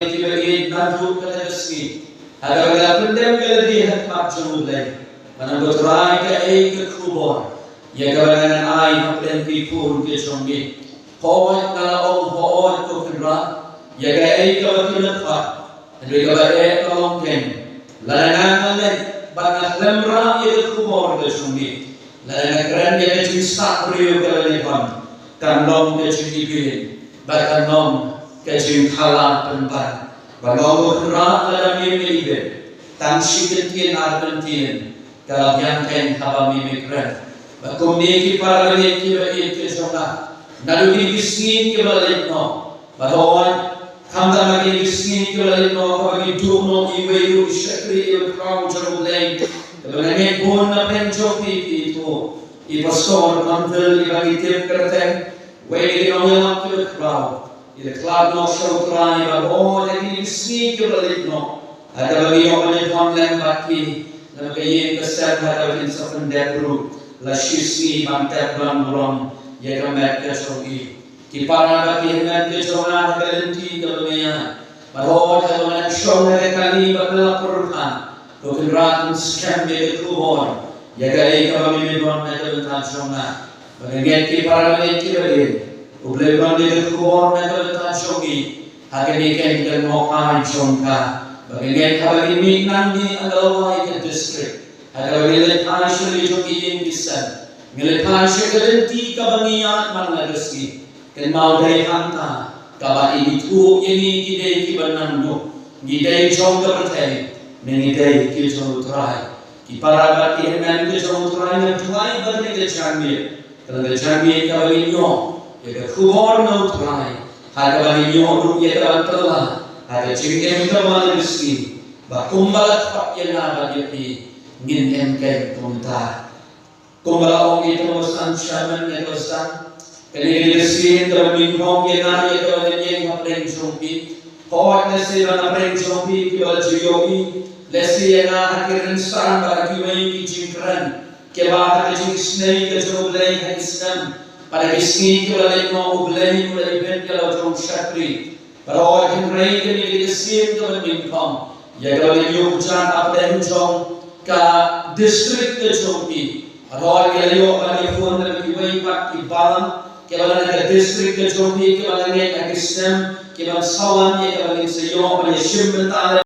Kibagin nandu ka nagski hagaga pendem galadi hatmat jumulay manambot rai ka ay kakubor yagabanan ay haplen pipur ke chongi hoy kalaong hoy ko kendra yaga ay kawatinatfa andri kabae kalongken lalangan le bangat lemra ya kubor ke chongi lalangan keren yaga jinsta priyo kalalipan kanlong ke chongi bin bakanom kajing khala penpan bangawo kra dalam mimbe tang shikentien argentien kalau yang ken haba mimikran bakumni ki parane ki ba ke sona nalu ki gisni ki balik no bahon khamda magi gisni ki balik no bagi duno iwe yu shakri il kraw jarulay banane bon na penjo pi to I pastor mantel bagi tim kerten we no yang ki kraw Ida klad no shotrai ba oh lagi sneak balik no ada bagi yo ne online baki na kayen kasar ada bin safan debru la shisi mantap blam ye kamet ke sogi ki para baki men ke sona galenti kalmeya ba oh ta man shona kali bakla qur'an to kirat scam be kubor ye gai ka bami don na ta sona ba ngen ki para le ki bali Ublay bandit kubor na kalatan shogi, hagani ken ken mokan shonka. Bagay kabagi minang ni ang dalawa ika district. Hagawili tansyo shogi yung bisan. Ngili tansyo kalenti kabangiyan man nagaski. Ken mauday hanta, kabagi itu ini gidey kibanando. Gidey shonga patay, nangidey kilchong Iparagat ihenan kilchong utray na tuway bagay kachamir. Talaga chamir kabagi nyo. Jika kubur no try, hada bani nyoru yeda antala, hada cingkem kamal miski, bakumbalat pak yena bagi ngin engken tunta. Kumbala ong itu mosan shaman negosan, kini miski termin hong yena yeda bani yeng hapreng chompi, kawat nasi bana preng chompi kibal jiyogi, lesi yena hakirin stan bagi mai kijingkran, kebah kajing snei kajulai hadisnam. Pada kisni kita lihat mau beli mulai ben kalau jom syakri. Kalau orang rei kini kisni kita menimpan. Ya kalau lihat hujan apa yang jom ke distrik ke jompi. Kalau orang lihat kali phone dan kibai pak kibalan. Kalau nak ke distrik ke jompi kalau nak ke kisnem. Kalau sawan ya kalau lihat seyo kalau shim bentar.